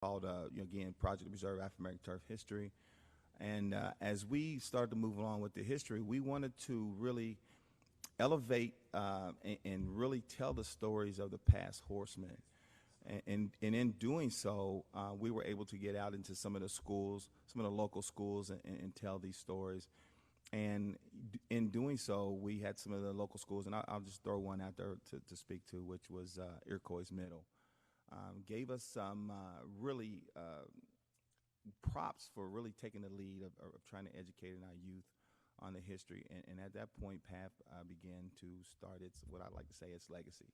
called, again, Project to Preserve African American Turf History. And as we started to move along with the history, we wanted to really elevate and really tell the stories of the past horsemen. And in doing so, we were able to get out into some of the schools, some of the local schools, and tell these stories. And in doing so, we had some of the local schools, and I'll just throw one out there to speak to, which was Iroquois Middle. Gave us some really props for really taking the lead of trying to educate our youth on the history. And at that point, PATH began to start what I like to say, its legacy.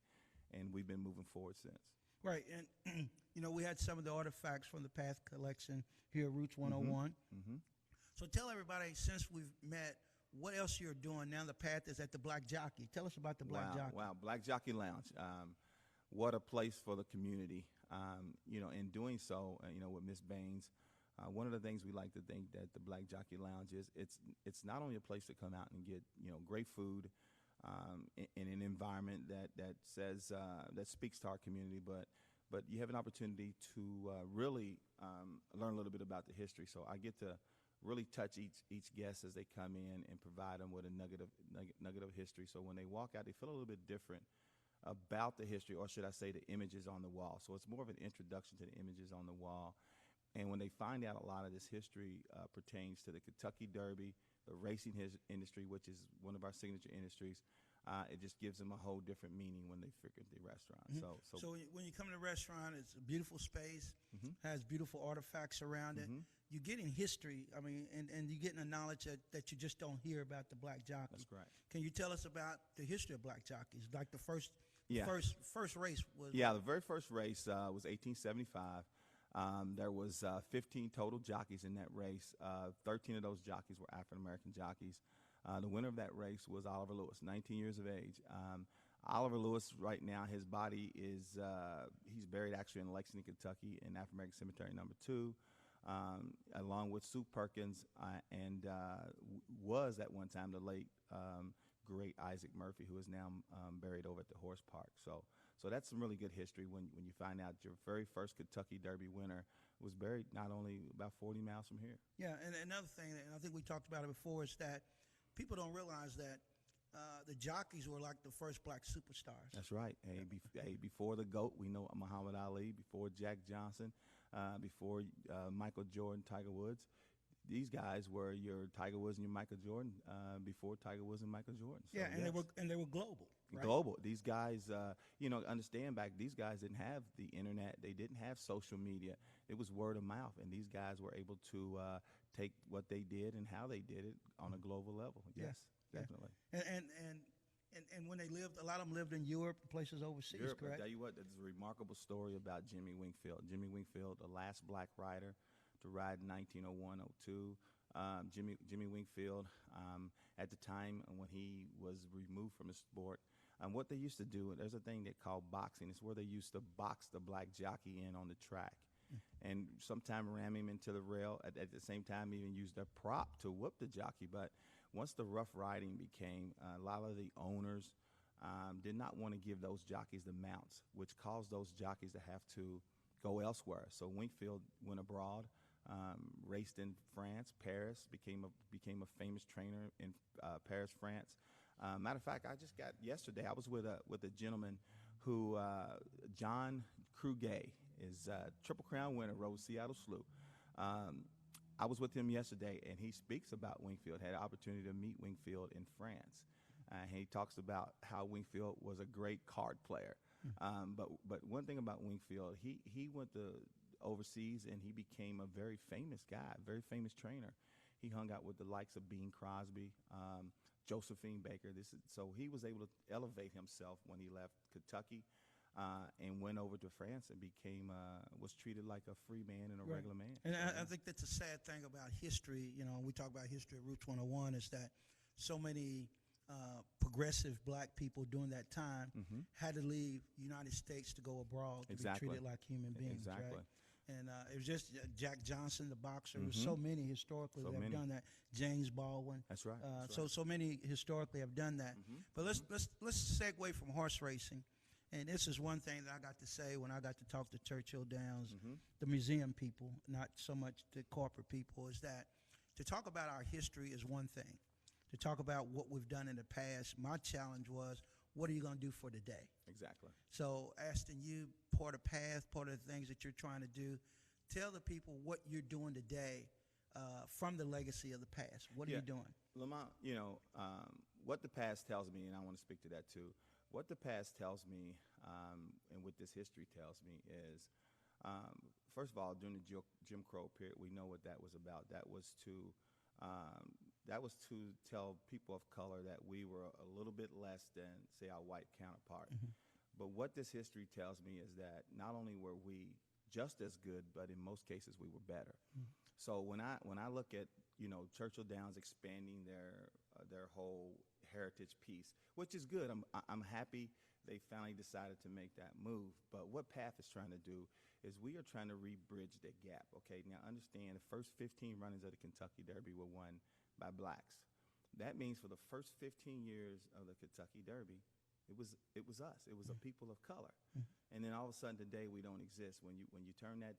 And we've been moving forward since. Right, and we had some of the artifacts from the PATH collection here at Roots 101. Mm-hmm. So tell everybody, since we've met, what else you're doing now. The PATH is at the Black Jockey. Tell us about the Black Jockey. Wow, Black Jockey Lounge. What a place for the community. In doing so, with Miss Baines, one of the things we like to think that the Black Jockey Lounge is, it's not only a place to come out and get great food in an environment that says that speaks to our community, but you have an opportunity to really learn a little bit about the history. So I get to really touch each guest as they come in and provide them with a nugget of history. So when they walk out, they feel a little bit different about the history, or should I say the images on the wall. So it's more of an introduction to the images on the wall. And when they find out a lot of this history pertains to the Kentucky Derby, the racing industry, which is one of our signature industries, it just gives them a whole different meaning when they frequent the restaurant. Mm-hmm. So when you come to the restaurant, it's a beautiful space, mm-hmm. has beautiful artifacts around it. Mm-hmm. You're getting history, and you're getting a knowledge that you just don't hear about the Black Jockey. That's correct. Can you tell us about the history of Black Jockeys? Like the first race was? Yeah, the very first race was 1875. There was 15 total jockeys in that race. 13 of those jockeys were African-American jockeys. The winner of that race was Oliver Lewis, 19 years of age. Oliver Lewis, right now, his body is, he's buried actually in Lexington, Kentucky, in African-American Cemetery number 2, along with Sue Perkins, and was at one time the late great Isaac Murphy, who is now buried over at the Horse Park. So that's some really good history when you find out your very first Kentucky Derby winner was buried not only about 40 miles from here. Yeah, and another thing, and I think we talked about it before, is that people don't realize that the jockeys were like the first black superstars. That's right. Before the GOAT, we know Muhammad Ali, before Jack Johnson, before Michael Jordan, Tiger Woods. These guys were your Tiger Woods and your Michael Jordan before Tiger Woods and Michael Jordan. So, yeah, and they were global. Right? Global. These guys, understand back. These guys didn't have the internet. They didn't have social media. It was word of mouth, and these guys were able to take what they did and how they did it on a global level. Yes, definitely. And when they lived, a lot of them lived in Europe, places overseas. Europe, correct? I tell you what, there's a remarkable story about Jimmy Wingfield. Jimmy Wingfield, the last black rider to ride in 1901-02. Jimmy Wingfield, at the time when he was removed from the sport, what they used to do, there's a thing they call boxing. It's where they used to box the black jockey in on the track. And sometime ram him into the rail. At the same time, even used a prop to whoop the jockey. But once the rough riding became, a lot of the owners did not want to give those jockeys the mounts, which caused those jockeys to have to go elsewhere. So Wingfield went abroad, raced in France, Paris, became a famous trainer in Paris, France. Matter of fact, I just got yesterday. I was with a gentleman who John Krugay is Triple Crown winner, rode Seattle Slew. I was with him yesterday, and he speaks about Wingfield. Had an opportunity to meet Wingfield in France. He talks about how Wingfield was a great card player. But one thing about Wingfield, he went to overseas, and he became a very famous guy, very famous trainer. He hung out with the likes of Bing Crosby, Josephine Baker. So he was able to elevate himself when he left Kentucky and went over to France and was treated like a free man and a regular man. And I think that's a sad thing about history. We talk about history at Roots 101 is that so many progressive black people during that time had to leave the United States to go abroad to be treated like human beings. Exactly. Right? And it was just Jack Johnson, the boxer. There's so many historically that have done that. James Baldwin. That's right. So many historically have done that. But let's segue from horse racing And this is one thing that I got to say when I got to talk to Churchill Downs, Mm-hmm. the museum people, not so much the corporate people, is that to talk about our history is one thing. To talk about what we've done in the past, my challenge was, what are you going to do for today? Exactly. So asking you, part of path, part of the things that you're trying to do, tell the people what you're doing today from the legacy of the past. What are you doing? Lamont, what the past tells me, and I want to speak to that too, what the past tells me and what this history tells me is, first of all, during the Jim Crow period, we know what that was about. That was to tell people of color that we were a little bit less than, say, our white counterpart. Mm-hmm. But what this history tells me is that not only were we just as good, but in most cases we were better. Mm-hmm. So when I look at Churchill Downs expanding their whole heritage piece, which is good. I'm happy they finally decided to make that move. But what PATH is trying to do is we are trying to re-bridge that gap. Okay, now understand the first 15 runnings of the Kentucky Derby were won by blacks. That means for the first 15 years of the Kentucky Derby, it was us. It was a people of color. And then all of a sudden today we don't exist. When you turn that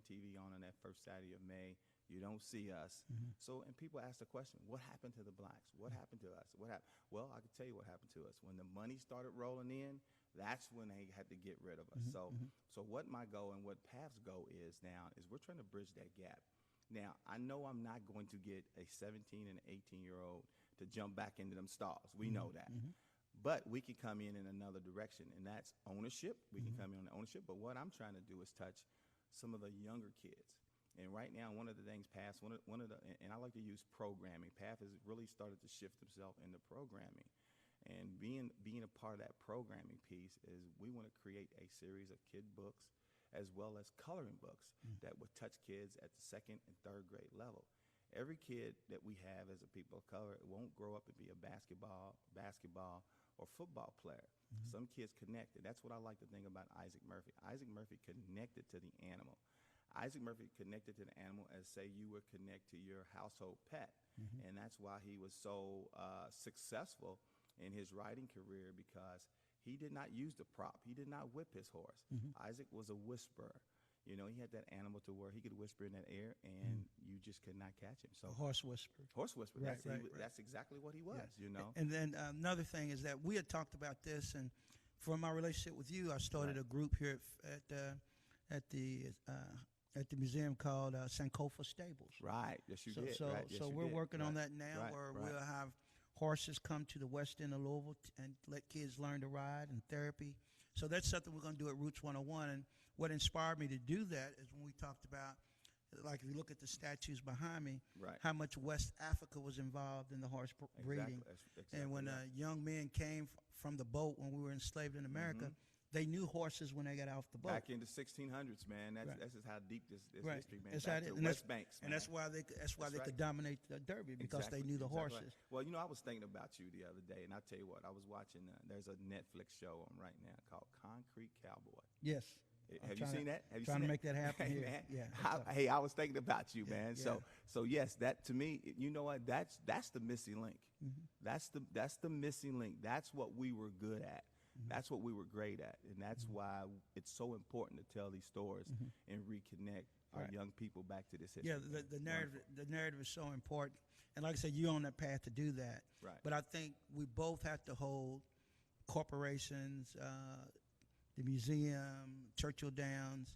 TV on that first Saturday of May, you don't see us. So, and people ask the question, what happened to the blacks? What happened to us? What happened? Well, I can tell you what happened to us. When the money started rolling in, that's when they had to get rid of us. So what my goal and what PATH's goal is now is we're trying to bridge that gap. Now, I know I'm not going to get a 17 and 18-year-old to jump back into them stalls. We know that. But we can come in another direction, and that's ownership. We can come in on the ownership. But what I'm trying to do is touch some of the younger kids. And right now, one of the things PATH, and I like to use programming. PATH has really started to shift himself into programming. And being a part of that programming piece is we want to create a series of kid books as well as coloring books that would touch kids at the 2nd and 3rd grade level. Every kid that we have as a people of color won't grow up and be a basketball or football player. Some kids connected. That's what I like to think about Isaac Murphy. Isaac Murphy connected to the animal. Isaac Murphy connected to the animal as, say, you would connect to your household pet. And that's why he was so successful in his riding career, because he did not use the prop. He did not whip his horse. Isaac was a whisperer. He had that animal to where he could whisper in that air, and you just could not catch him. So a horse whisperer. Horse whisperer. Right, That's exactly what he was. Yes. And then another thing is that we had talked about this, and from my relationship with you, I started a group here at the museum called Sankofa Stables. Right. Yes, you did. So, right. Yes, so you we're did. working on Right. that now, Right. where Right. we'll have horses come to the west end of Louisville and let kids learn to ride and therapy. So that's something we're going to do at Roots 101. And what inspired me to do that is when we talked about, like if you look at the statues behind me, Right. how much West Africa was involved in the horse breeding. Exactly. And when young men came from the boat when we were enslaved in America, they knew horses when they got off the boat. Back in the 1600s, man. That's just how deep this Right. history, man. That's Back how it- to and West Banks, man. And that's why they right. could dominate the Derby, because they knew the Exactly. horses. Well, I was thinking about you the other day, and I'll tell you what. I was watching, there's a Netflix show on right now called Concrete Cowboy. Yes. Have you seen that? Have you Trying seen to that? make that happen Hey, here. man. Yeah. Hey, I was thinking about you, man. yeah. So yes, that to me, you know what? That's the missing link. That's the missing link. That's what we were good at. That's what we were great at, and that's why it's so important to tell these stories and reconnect our young people back to this history. Yeah, the narrative is so important. And like I said, you're on that path to do that. Right. But I think we both have to hold corporations, the museum, Churchill Downs,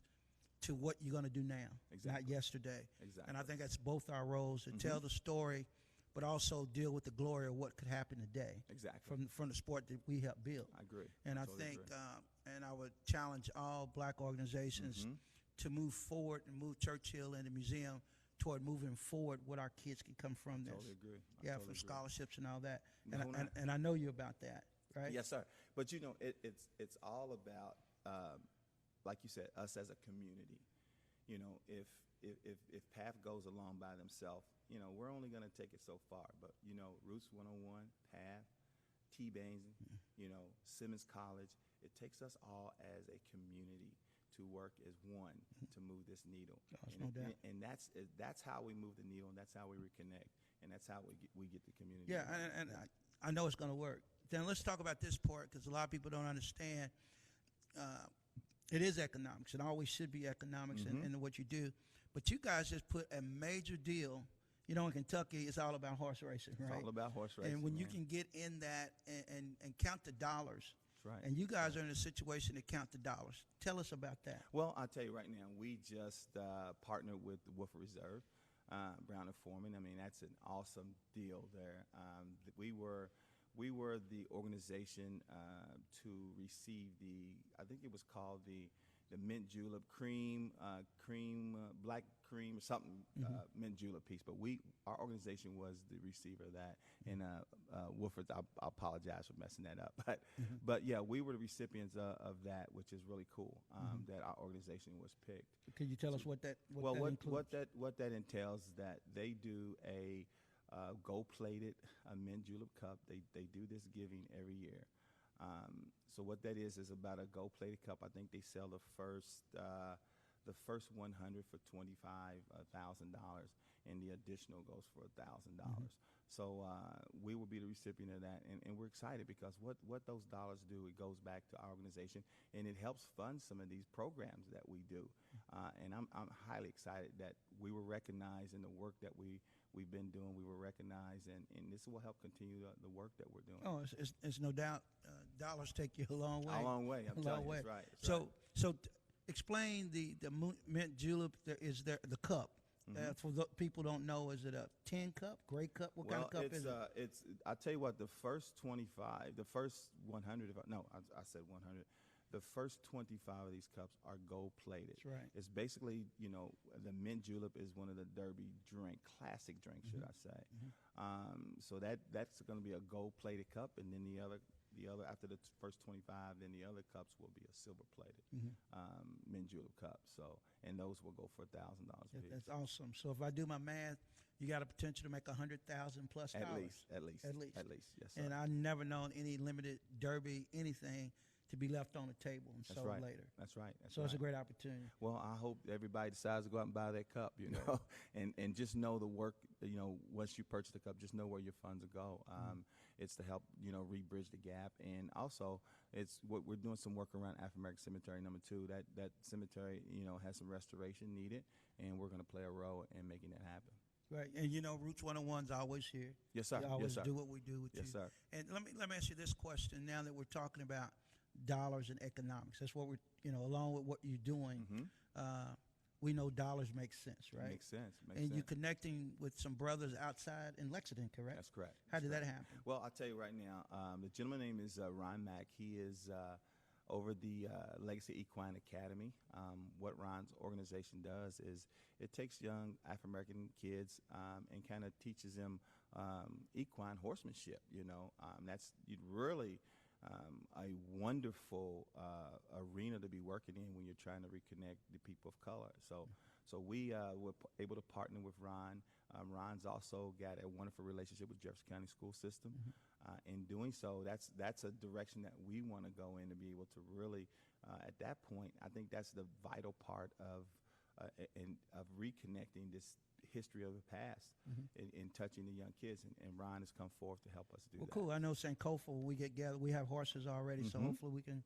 to what you're going to do now, not yesterday. Exactly. And I think that's both our roles, to tell the story, but also deal with the glory of what could happen today. Exactly. From the sport that we helped build. I agree. And I totally think, agree. and I would challenge all black organizations to move forward and move Churchill and the museum toward moving forward what our kids can come from this. Totally agree. From scholarships and all that. No, And I know you about that, right? Yes, sir. But it's all about, like you said, us as a community. If PATH goes along by themselves, we're only going to take it so far. But Roots 101, PATH, T-Bain, Simmons College, it takes us all as a community to work as one to move this needle. No doubt. And that's how we move the needle, and that's how we reconnect, and that's how we get the community. Yeah, and I know it's going to work. then let's talk about this part because a lot of people don't understand. It is economics. It always should be economics in what you do. But you guys just put a major deal. You know, in Kentucky, it's all about horse racing, right? It's all about horse racing. And when you can get in that and count the dollars, that's right. And you guys are in a situation to count the dollars. Tell us about that. Well, I'll tell you right now, we just partnered with the Woodford Reserve, Brown and Foreman. I mean, that's an awesome deal there. We were the organization to receive I think it was called the mint julep black cream or something, mint julep piece. But our organization was the receiver of that. And Woodford's, I apologize for messing that up. But yeah, we were the recipients of that, which is really cool, that our organization was picked. Can you tell us what that includes? What that entails is that they do a gold-plated mint julep cup. They do this giving every year. So what that is about a gold-plated cup. I think they sell the first 100 for $25,000, and the additional goes for $1,000. So we will be the recipient of that, and we're excited because what those dollars do, it goes back to our organization, and it helps fund some of these programs that we do. And I'm highly excited that we were recognized in the work that we've been doing. We were recognized, and this will help continue the work that we're doing. Oh, it's no doubt. Dollars take you a long way. A long way. I'm telling you, that's right. So explain the mint julep. Is there the cup? For the people don't know, is it a tin cup, gray cup? What kind of cup is it? I tell you what, the first 25, the first 100. I said 100. The first 25 of these cups are gold plated. That's right. It's basically, the mint julep is one of the Derby classic drinks, should I say. So that's going to be a gold plated cup, and then the other after the first 25, then the other cups will be a silver plated mint julep cup. So, and those will go for $1,000 a piece. That's awesome. So if I do my math, you got a potential to make $100,000 plus dollars. At least. Yes, sir. And I've never known any limited Derby anything to be left on the table and sold later. That's right. So it's a great opportunity. Well, I hope everybody decides to go out and buy that cup, and just know the work, once you purchase the cup, just know where your funds will go. It's to help, re-bridge the gap. And also, it's what we're doing some work around African American Cemetery number 2. That cemetery, has some restoration needed, and we're going to play a role in making that happen. Right, and Roots 101's always here. Yes, sir. We always yes, sir. do what we do with you. Yes, sir. And let me ask you this question now that we're talking about dollars and economics. That's what we're, along with what you're doing, we know dollars make sense, right? Makes sense. And you're connecting with some brothers outside in Lexington, correct? That's correct. How did that happen? Well, I'll tell you right now, the gentleman's name is Ron Mack. He is over the Legacy Equine Academy. What Ron's organization does is it takes young African-American kids and kind of teaches them equine horsemanship, That's really a wonderful arena to be working in when you're trying to reconnect the people of color. So we were able to partner with Ron. Ron's also got a wonderful relationship with Jefferson County School System. In doing so, that's a direction that we want to go in to be able to really, at that point, I think that's the vital part of reconnecting this history of the past in touching the young kids, and Ron has come forth to help us do that. Well, cool. I know St. Kofa, when we get together, we have horses already, so hopefully we can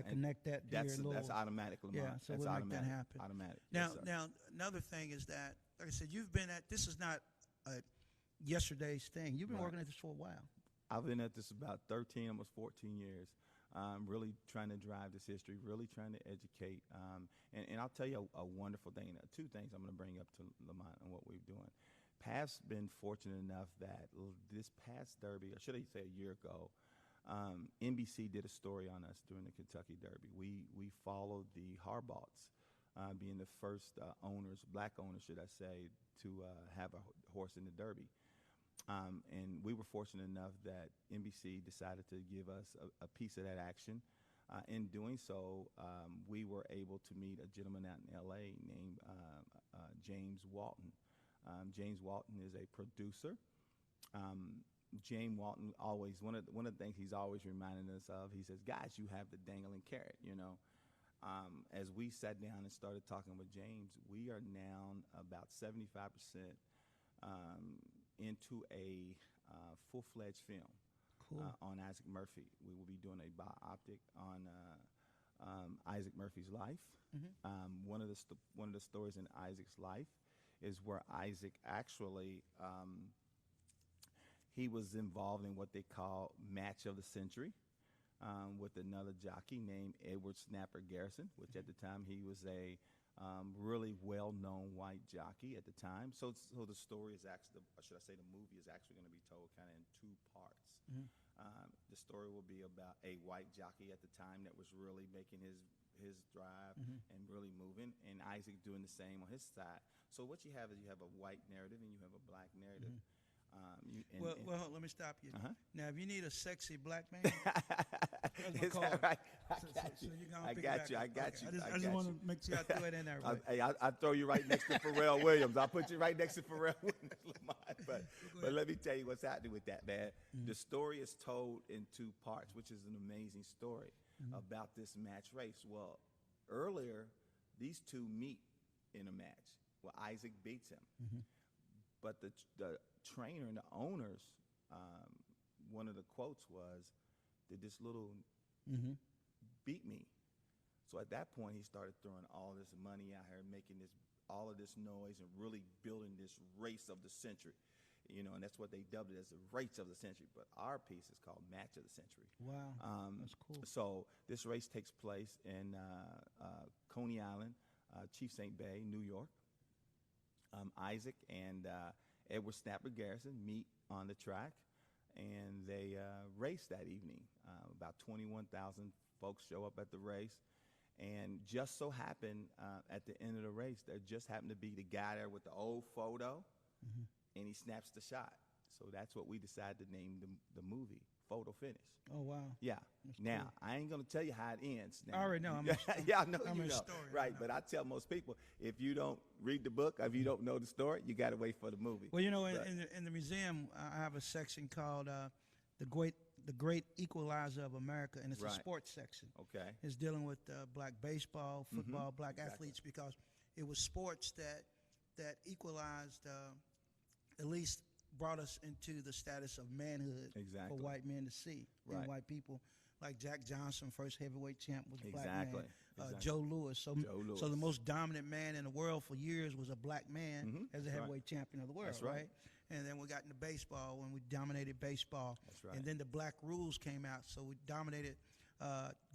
connect that here in Louisville. That's automatic, Lamont. Yeah, so we'll make that happen. Automatic. Now, Yes, another thing is that, like I said, you've been this is not a yesterday's thing. You've been working at this for a while. I've been at this about 13, almost 14 years. Really trying to drive this history, really trying to educate. And I'll tell you a wonderful thing, 2 things I'm going to bring up to Lamont and what we're doing. Past been fortunate enough that this past Derby, or should I say a year ago, NBC did a story on us during the Kentucky Derby. We followed the Harbaughs, being the first owners, black owners, should I say, to have a horse in the Derby. And we were fortunate enough that NBC decided to give us a piece of that action. In doing so, we were able to meet a gentleman out in L.A. named James Walton. James Walton is a producer. James Walton always, one of the things he's always reminding us of, he says, guys, you have the dangling carrot, As we sat down and started talking with James, we are now about 75% into a full-fledged film. Cool. on Isaac Murphy. We will be doing a biopic on Isaac Murphy's life. One of the stories in Isaac's life is where Isaac actually he was involved in what they call match of the century with another jockey named Edward Snapper Garrison, which at the time he was a really well-known white jockey at the time. So the story is actually, or should I say, the movie is actually going to be told kind of in two parts. The story will be about a white jockey at the time that was really making his drive and really moving, and Isaac doing the same on his side. So what you have is you have a white narrative and you have a black narrative. Well, let me stop you. Now, if you need a sexy black man, is that right? I got you. I just want to make sure I throw it in there. Hey, I throw you right next to Pharrell Williams. I'll put you right next to Pharrell Williams. But let me tell you what's happening with that, man. The story is told in two parts, which is an amazing story about this match race. Well, earlier, these two meet in a match. Well, Isaac beats him. But the trainer and the owners, one of the quotes was, "Did this little beat me?" So at that point, he started throwing all this money out here, making all of this noise, and really building this race of the century. And that's what they dubbed it as the race of the century. But our piece is called Match of the Century. Wow, that's cool. So this race takes place in Coney Island, Chief St. Bay, New York. Isaac and Edward Snapper Garrison meet on the track, and they race that evening. About 21,000 folks show up at the race, and just so happened at the end of the race, there just happened to be the guy there with the old photo, and he snaps the shot. So that's what we decided to name the movie, Photo Finish. Oh, wow. Yeah. That's now, cool. I ain't going to tell you how it ends. Now. I already know. Yeah, I know I'm you a know. story. Right, but I tell most people, if you don't read the book, if you don't know the story, you got to wait for the movie. Well, in the museum, I have a section called the Great Equalizer of America, and it's a sports section. Okay. It's dealing with black baseball, football, black athletes, because it was sports that equalized, at least brought us into the status of manhood for white men to see, and white people. Like Jack Johnson, first heavyweight champ, was a black man. Joe Louis. So the most dominant man in the world for years was a black man as a heavyweight champion of the world, That's right? And then we got into baseball when we dominated baseball. That's right. And then the black rules came out, so we dominated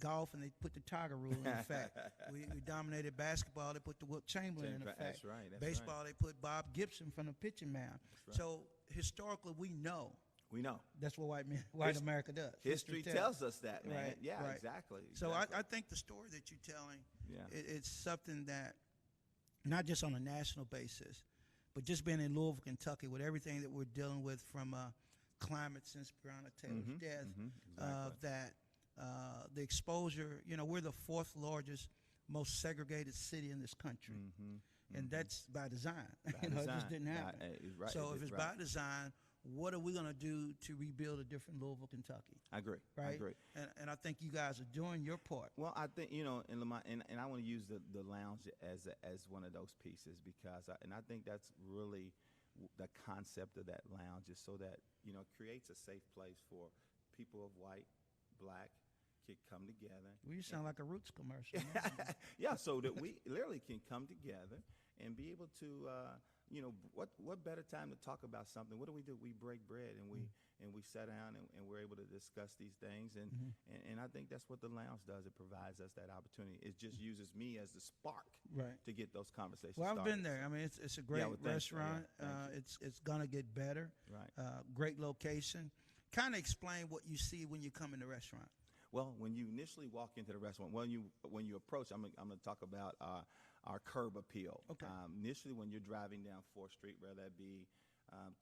golf, and they put the Tiger rule in effect. we dominated basketball, they put the Wilt Chamberlain in effect. That's right. That's baseball, they put Bob Gibson from the pitching mound. Right. So historically, we know. That's what white America does. History tells us that, man. Right, yeah, right. exactly. So I think the story that you're telling, it's something that, not just on a national basis, but just being in Louisville, Kentucky, with everything that we're dealing with from climate since Breonna Taylor's death, that the exposure, we're the fourth largest, most segregated city in this country. And that's by design. It just didn't happen. So if it's by design, what are we going to do to rebuild a different Louisville, Kentucky? I agree. Right? I agree. And I think you guys are doing your part. Well, I think, and I want to use the lounge as one of those pieces, because I think that's really the concept of that lounge, is so that, it creates a safe place for people of white, black, can come together. Well, you sound like a Roots commercial. Yeah, so that we literally can come together and be able to, what better time to talk about something? What do? We break bread, and we sit down, and we're able to discuss these things, and I think that's what the lounge does. It provides us that opportunity. It just uses me as the spark to get those conversations Well, I've started. been there. I mean, it's a great restaurant. It's gonna get better. Right. Great location. Kind of explain what you see when you come in the restaurant. Well, when you initially walk into the restaurant, when you approach, I'm going to talk about our curb appeal. Okay. Initially, when you're driving down 4th Street, whether that be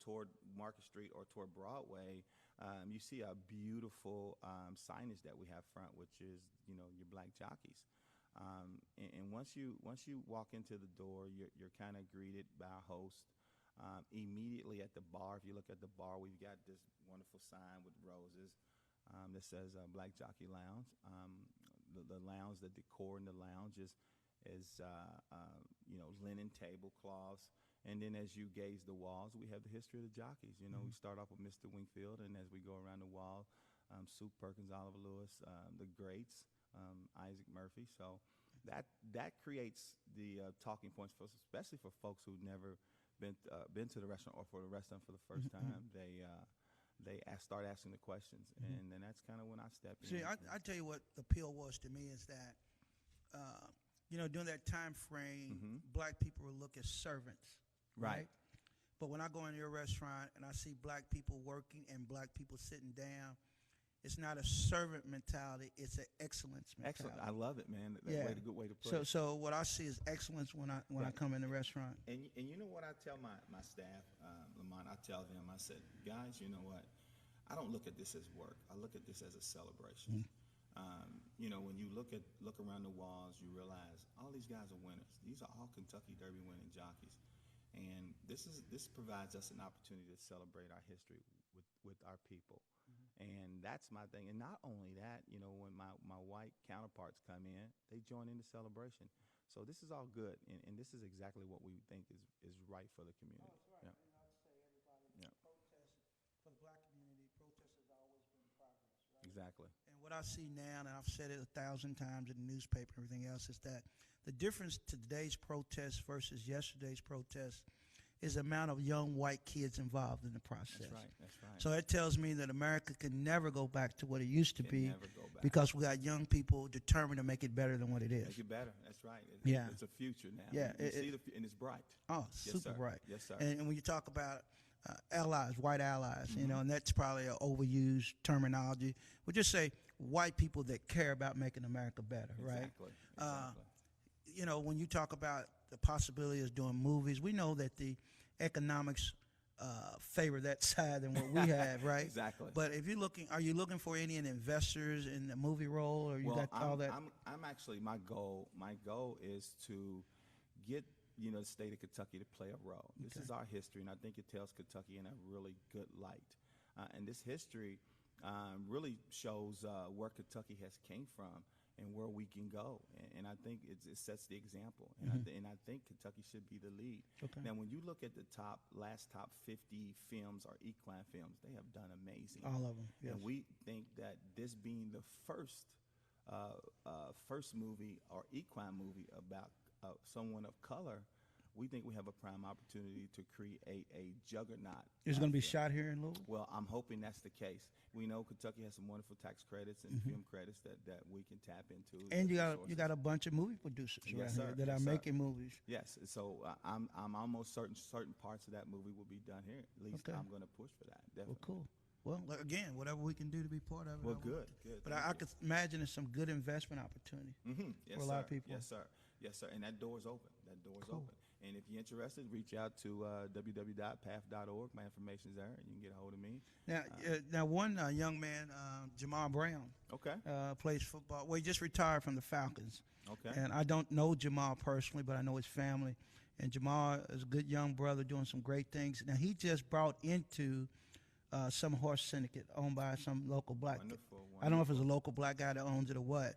toward Market Street or toward Broadway, you see a beautiful signage that we have front, which is your black jockeys. And once you walk into the door, you're kind of greeted by a host. Immediately at the bar, if you look at the bar, we've got this wonderful sign with roses that says Black Jockey Lounge. The lounge, the decor in the lounge is linen tablecloths And then as you gaze the walls, we have the history of the jockeys. You know, we start off with Mr. Wingfield, and as we go around the wall, Sue Perkins, Oliver Lewis, the greats, Isaac Murphy. So that creates the talking points, especially for folks who've never been to the restaurant or for the restaurant for the first time. Start asking the questions, and then that's kind of when I step in. See, I tell you what the appeal was to me is that, during that time frame, black people were looked as servants, right? But when I go into your restaurant and I see black people working and black people sitting down, it's not a servant mentality; it's an excellence mentality. Excellent, I love it, man. That's a good way to put it. So what I see is excellence when I come in the restaurant. And you know what I tell my staff, Lamont? I tell them, I said, guys, you know what? I don't look at this as work. I look at this as a celebration. When you look around the walls, you realize all these guys are winners. These are all Kentucky Derby winning jockeys, and this provides us an opportunity to celebrate our history with our people, and that's my thing. And not only that, when my white counterparts come in, they join in the celebration. So this is all good, and this is exactly what we think is right for the community. Oh, that's right. Yeah. And I'd say everybody, protest for the black community, protest has always been progress, right? Exactly. And what I see now, and I've said it 1,000 times in the newspaper and everything else, is that the difference to today's protest versus yesterday's protest is the amount of young white kids involved in the process. That's right. So it tells me that America can never go back to what it used to be, never go back. because we got young people determined to make it better than what it is. Make it better. That's right. It's a future now. Yeah, you see and it's bright. Oh, Yes, super sir. bright. Yes, sir. And when you talk about allies, white allies, and that's probably an overused terminology. We'll just say white people that care about making America better, right? Exactly. When you talk about the possibility of doing movies, we know that the economics favor that side than what we have, right? Exactly. But if are you looking for any investors in the movie role, or you got all that? I'm actually, my goal is to get the state of Kentucky to play a role. This is our history, and I think it tells Kentucky in a really good light. And this history really shows where Kentucky has came from and where we can go, and I think it sets the example, and I think Kentucky should be the lead. Okay. Now, when you look at the last top 50 films or equine films, they have done amazing. All of them, yes. And we think that this being the first movie or equine movie about someone of color, we think we have a prime opportunity to create a juggernaut. Is it going to be shot here in Louisville? Well, I'm hoping that's the case. We know Kentucky has some wonderful tax credits and film credits that we can tap into. And you got a bunch of movie producers Yes, right sir. here that Yes, are sir. making movies. Yes, so I'm almost certain parts of that movie will be done here. At least Okay. I'm going to push for that. Definitely. Well, cool. Well, again, whatever we can do to be part of it. Well, I will. good. But I could imagine there's some good investment opportunity Yes, for a lot of people. Yes, sir. Yes, sir. And that door's open. Cool. Open. And if you're interested, reach out to www.path.org. My information's there, and you can get a hold of me. Now one young man, Jamal Brown, Okay. plays football. Well, he just retired from the Falcons. Okay. And I don't know Jamal personally, but I know his family. And Jamal is a good young brother doing some great things. Now, he just brought into some horse syndicate owned by some local black guy. Wonderful. I don't know if it's a local black guy that owns it or what.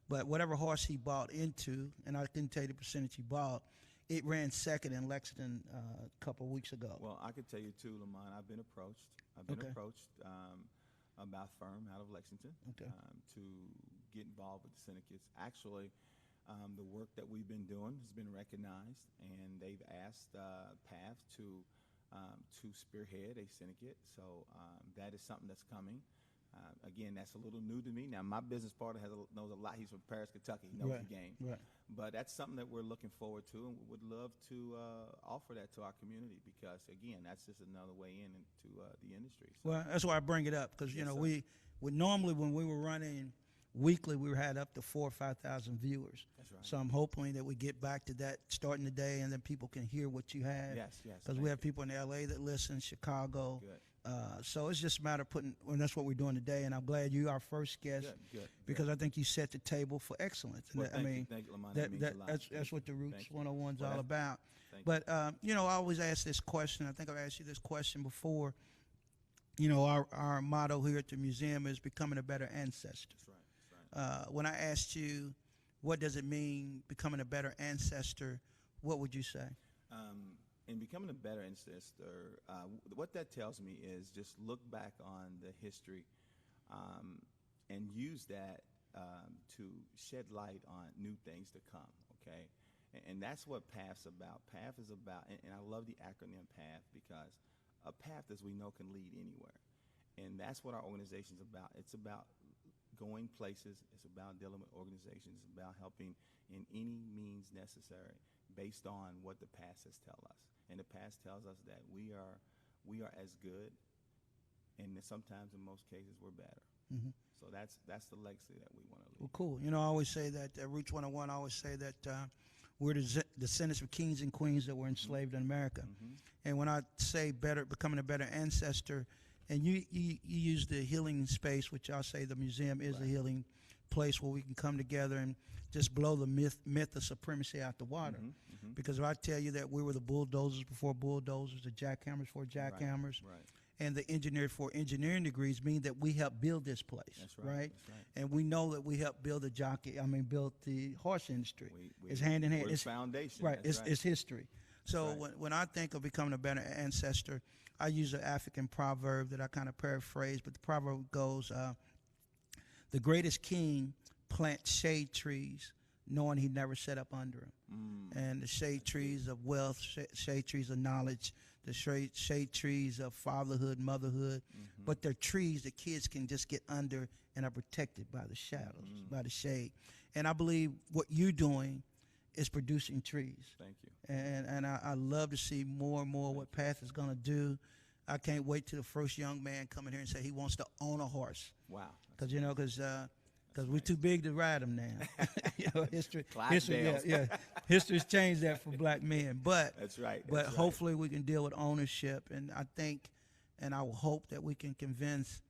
But whatever horse he bought into, and I couldn't tell you the percentage he bought, it ran second in Lexington a couple of weeks ago. Well, I could tell you too, Lamont. I've been approached about a firm out of Lexington to get involved with the syndicates. Actually, the work that we've been doing has been recognized, and they've asked PATH to spearhead a syndicate. So that is something that's coming. Again, that's a little new to me. Now, my business partner knows a lot. He's from Paris, Kentucky. He knows the game. Right. But that's something that we're looking forward to, and we would love to offer that to our community because, again, that's just another way into the industry. So. Well, that's why I bring it up because, Yes, sir. we normally when we were running weekly, we had up to 4,000 or 5,000 viewers. That's right. So I'm hoping that we get back to that starting the day, and then people can hear what you have. Yes. Because we have people in L.A. that listen, Chicago. Good. So it's just a matter of and that's what we're doing today, and I'm glad you're our first guest. Good. Because I think you set the table for excellence. Well, I mean, thank you, Lamont. That means a lot. that's what the Roots Thank you. 101 is Well, all about. Thank you. But, I always ask this question. I think I've asked you this question before. Our motto here at the museum is becoming a better ancestor. That's right. When I asked you, what does it mean becoming a better ancestor, what would you say? in becoming a better ancestor, what that tells me is just look back on the history and use that to shed light on new things to come, okay? And that's what PATH's about. PATH is about, and I love the acronym PATH because a path, as we know, can lead anywhere. And that's what our organization's about. It's about going places. It's about dealing with organizations. It's about helping in any means necessary based on what the past has tell us. And the past tells us that we are as good, and that sometimes in most cases we're better. Mm-hmm. So that's the legacy that we want to leave. Well, cool. You know, I always say that Roots 101. I always say that we're the descendants of kings and queens that were enslaved in America. Mm-hmm. And when I say better, becoming a better ancestor, and you use the healing space, which I'll say the museum is a healing place where we can come together and just blow the myth of supremacy out the water. Mm-hmm. Mm-hmm. Because if I tell you that we were the bulldozers before bulldozers, the jackhammers for jackhammers, Right. and the engineer for engineering degrees mean that we helped build this place, That's right. That's right. And we know that we helped build build the horse industry. It's hand in hand. It's foundation. Right. That's It's history. So right. when I think of becoming a better ancestor, I use an African proverb that I kind of paraphrase, but the proverb goes, the greatest king plants shade trees knowing he never set up under them. And the shade trees of wealth, shade trees of knowledge, the shade trees of fatherhood, motherhood, but they're trees that kids can just get under and are protected by the shadows, by the shade. And I believe what you're doing is producing trees. Thank you. And I love to see more and more what PATH is going to do. I can't wait till the first young man come in here and say he wants to own a horse. Wow. Because we're too big to ride them now. History, Clydesdales. history's changed that for black men. But That's right. But That's hopefully we can deal with ownership, and I think, and I will hope that we can convince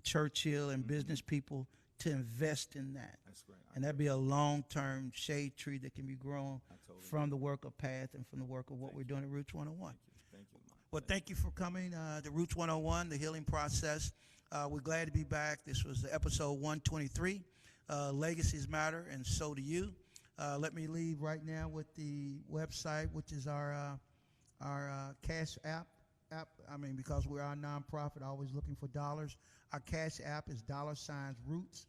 Churchill and business people to invest in that. That's great. And that'd be a long-term shade tree that can be grown from the work of PATH and from the work of what we're doing at Roots 101. Thank you. Well, thank you for coming to Roots 101, the healing process. We're glad to be back. This was episode 123. Legacies matter, and so do you. Let me leave right now with the website, which is our Cash app. Because we're our nonprofit, always looking for dollars. Our Cash app is $Roots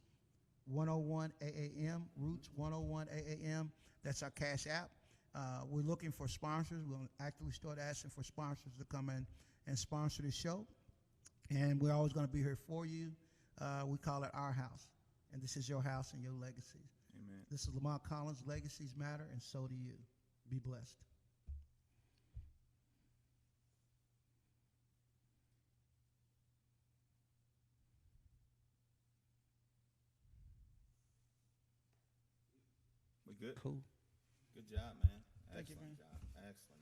101 AAM. Roots 101 AAM. That's our Cash app. We're looking for sponsors. We'll actively start asking for sponsors to come in and sponsor the show. And we're always going to be here for you. We call it our house. And this is your house and your legacies. Amen. This is Lamont Collins. Legacies matter, and so do you. Be blessed. We good? Cool. Good job, man. Thank you, Excellent man. job. Excellent.